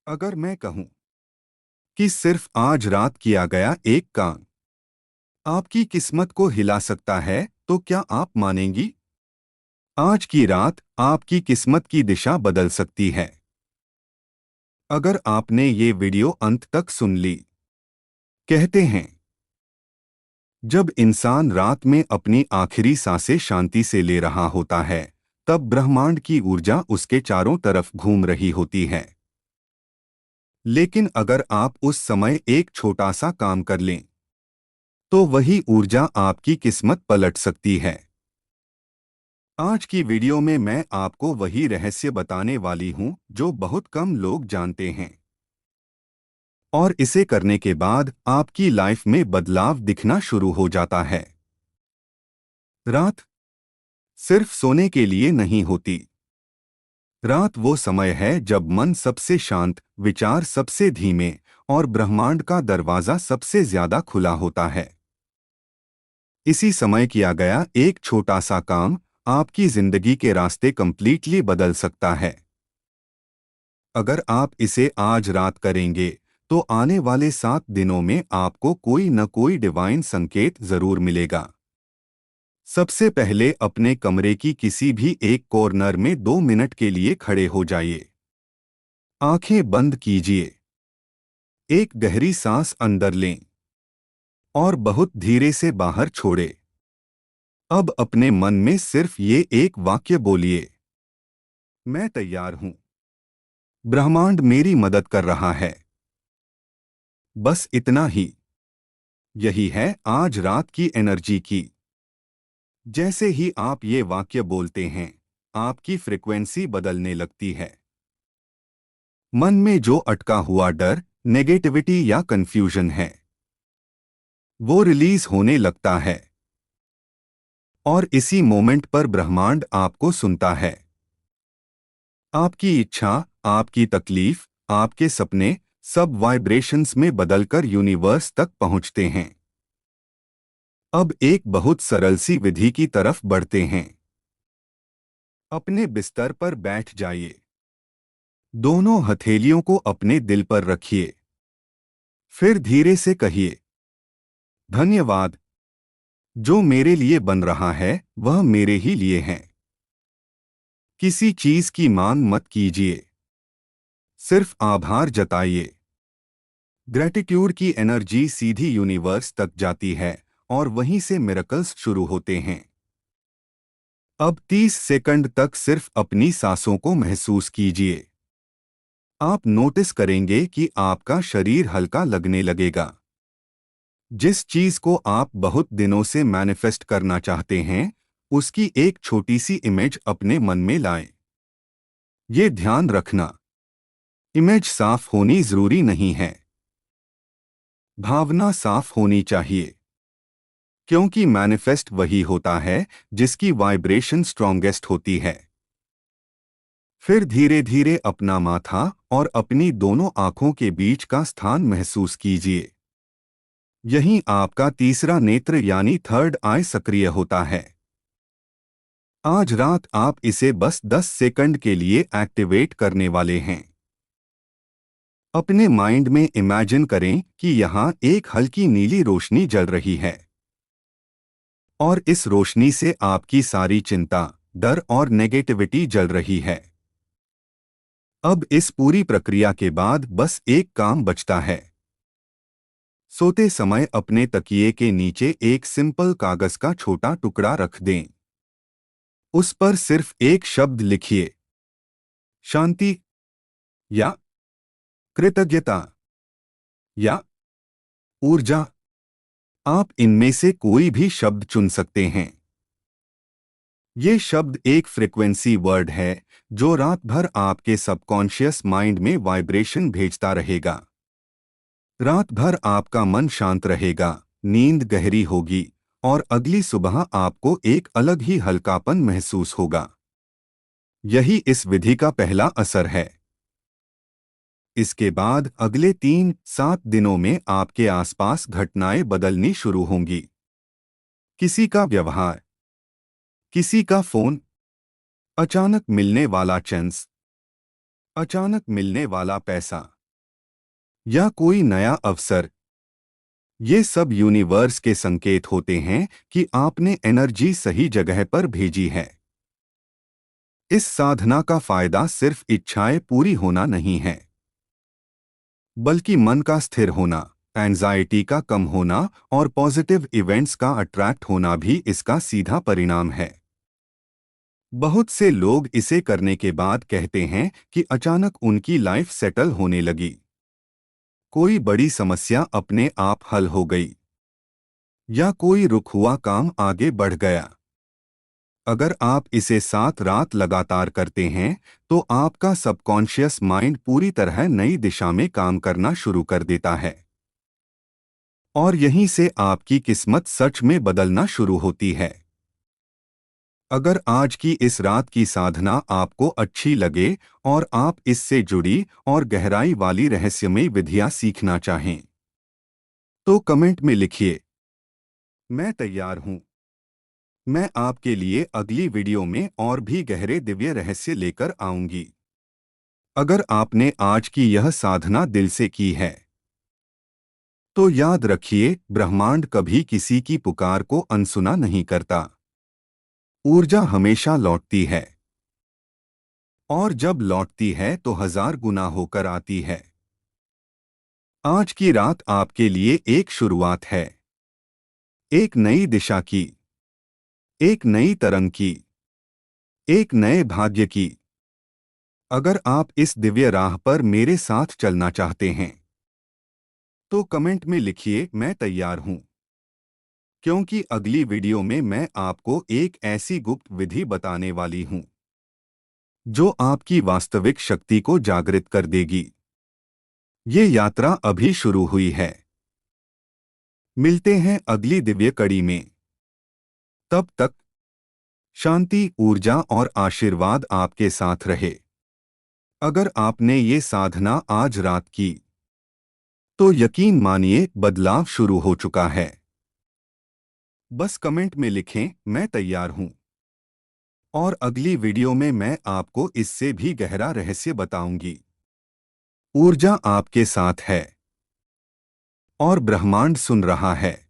अगर मैं कहूं कि सिर्फ आज रात किया गया एक काम आपकी किस्मत को हिला सकता है, तो क्या आप मानेंगी? आज की रात आपकी किस्मत की दिशा बदल सकती है। अगर आपने ये वीडियो अंत तक सुन ली। कहते हैं, जब इंसान रात में अपनी आखिरी सांसें शांति से ले रहा होता है, तब ब्रह्मांड की ऊर्जा उसके चारों तरफ घूम रही होती है। लेकिन अगर आप उस समय एक छोटा सा काम कर लें, तो वही ऊर्जा आपकी किस्मत पलट सकती है। आज की वीडियो में मैं आपको वही रहस्य बताने वाली हूं जो बहुत कम लोग जानते हैं, और इसे करने के बाद आपकी लाइफ में बदलाव दिखना शुरू हो जाता है। रात सिर्फ सोने के लिए नहीं होती। रात वो समय है जब मन सबसे शांत, विचार सबसे धीमे और ब्रह्मांड का दरवाजा सबसे ज्यादा खुला होता है। इसी समय किया गया एक छोटा सा काम आपकी जिंदगी के रास्ते कंप्लीटली बदल सकता है। अगर आप इसे आज रात करेंगे, तो आने वाले 7 दिनों में आपको कोई न कोई डिवाइन संकेत जरूर मिलेगा। सबसे पहले अपने कमरे की किसी भी एक कॉर्नर में 2 मिनट के लिए खड़े हो जाइए। आंखें बंद कीजिए। एक गहरी सांस अंदर लें और बहुत धीरे से बाहर छोड़ें। अब अपने मन में सिर्फ ये एक वाक्य बोलिए, मैं तैयार हूं। ब्रह्मांड मेरी मदद कर रहा है। बस इतना ही। यही है आज रात की एनर्जी की। जैसे ही आप ये वाक्य बोलते हैं, आपकी फ्रिक्वेंसी बदलने लगती है। मन में जो अटका हुआ डर, नेगेटिविटी या कंफ्यूजन है, वो रिलीज होने लगता है। और इसी मोमेंट पर ब्रह्मांड आपको सुनता है। आपकी इच्छा, आपकी तकलीफ, आपके सपने सब वाइब्रेशंस में बदलकर यूनिवर्स तक पहुंचते हैं। अब एक बहुत सरल सी विधि की तरफ बढ़ते हैं। अपने बिस्तर पर बैठ जाइए। दोनों हथेलियों को अपने दिल पर रखिए। फिर धीरे से कहिए, धन्यवाद। जो मेरे लिए बन रहा है वह मेरे ही लिए है। किसी चीज की मांग मत कीजिए, सिर्फ आभार जताइए। ग्रेटिट्यूड की एनर्जी सीधी यूनिवर्स तक जाती है और वहीं से मिरेकल्स शुरू होते हैं। अब 30 सेकंड तक सिर्फ अपनी सांसों को महसूस कीजिए। आप नोटिस करेंगे कि आपका शरीर हल्का लगने लगेगा। जिस चीज को आप बहुत दिनों से मैनिफेस्ट करना चाहते हैं, उसकी एक छोटी सी इमेज अपने मन में लाएं। ये ध्यान रखना, इमेज साफ होनी जरूरी नहीं है, भावना साफ होनी चाहिए। क्योंकि मैनिफेस्ट वही होता है जिसकी वाइब्रेशन स्ट्रॉन्गेस्ट होती है। फिर धीरे धीरे अपना माथा और अपनी दोनों आंखों के बीच का स्थान महसूस कीजिए। यहीं आपका तीसरा नेत्र यानी थर्ड आई सक्रिय होता है। आज रात आप इसे बस 10 सेकंड के लिए एक्टिवेट करने वाले हैं। अपने माइंड में इमेजिन करें कि यहाँ एक हल्की नीली रोशनी जल रही है, और इस रोशनी से आपकी सारी चिंता, डर और नेगेटिविटी जल रही है। अब इस पूरी प्रक्रिया के बाद बस एक काम बचता है। सोते समय अपने तकिए के नीचे एक सिंपल कागज का छोटा टुकड़ा रख दें। उस पर सिर्फ एक शब्द लिखिए, शांति या कृतज्ञता या ऊर्जा। आप इनमें से कोई भी शब्द चुन सकते हैं। ये शब्द एक फ्रिक्वेंसी वर्ड है जो रात भर आपके सबकॉन्शियस माइंड में वाइब्रेशन भेजता रहेगा। रात भर आपका मन शांत रहेगा, नींद गहरी होगी और अगली सुबह आपको एक अलग ही हल्कापन महसूस होगा। यही इस विधि का पहला असर है। इसके बाद अगले 3-7 दिनों में आपके आसपास घटनाएं बदलनी शुरू होंगी। किसी का व्यवहार, किसी का फोन, अचानक मिलने वाला चांस, अचानक मिलने वाला पैसा, या कोई नया अवसर। ये सब यूनिवर्स के संकेत होते हैं कि आपने एनर्जी सही जगह पर भेजी है। इस साधना का फायदा सिर्फ इच्छाएं पूरी होना नहीं है, बल्कि मन का स्थिर होना, एंजाइटी का कम होना और पॉजिटिव इवेंट्स का अट्रैक्ट होना भी इसका सीधा परिणाम है। बहुत से लोग इसे करने के बाद कहते हैं कि अचानक उनकी लाइफ सेटल होने लगी, कोई बड़ी समस्या अपने आप हल हो गई, या कोई रुक हुआ काम आगे बढ़ गया। अगर आप इसे 7 रात लगातार करते हैं तो आपका सबकॉन्शियस माइंड पूरी तरह नई दिशा में काम करना शुरू कर देता है, और यहीं से आपकी किस्मत सच में बदलना शुरू होती है। अगर आज की इस रात की साधना आपको अच्छी लगे और आप इससे जुड़ी और गहराई वाली रहस्यमयी विधियां सीखना चाहें, तो कमेंट में लिखिए, मैं तैयार हूं। मैं आपके लिए अगली वीडियो में और भी गहरे दिव्य रहस्य लेकर आऊंगी। अगर आपने आज की यह साधना दिल से की है तो याद रखिए, ब्रह्मांड कभी किसी की पुकार को अनसुना नहीं करता। ऊर्जा हमेशा लौटती है, और जब लौटती है तो 1000 गुना होकर आती है। आज की रात आपके लिए एक शुरुआत है, एक नई दिशा की, एक नई तरंग की, एक नए भाग्य की। अगर आप इस दिव्य राह पर मेरे साथ चलना चाहते हैं तो कमेंट में लिखिए, मैं तैयार हूं। क्योंकि अगली वीडियो में मैं आपको एक ऐसी गुप्त विधि बताने वाली हूं जो आपकी वास्तविक शक्ति को जागृत कर देगी। ये यात्रा अभी शुरू हुई है। मिलते हैं अगली दिव्य कड़ी में। तब तक शांति, ऊर्जा और आशीर्वाद आपके साथ रहे। अगर आपने ये साधना आज रात की तो यकीन मानिए, बदलाव शुरू हो चुका है। बस कमेंट में लिखें, मैं तैयार हूं। और अगली वीडियो में मैं आपको इससे भी गहरा रहस्य बताऊंगी। ऊर्जा आपके साथ है और ब्रह्मांड सुन रहा है।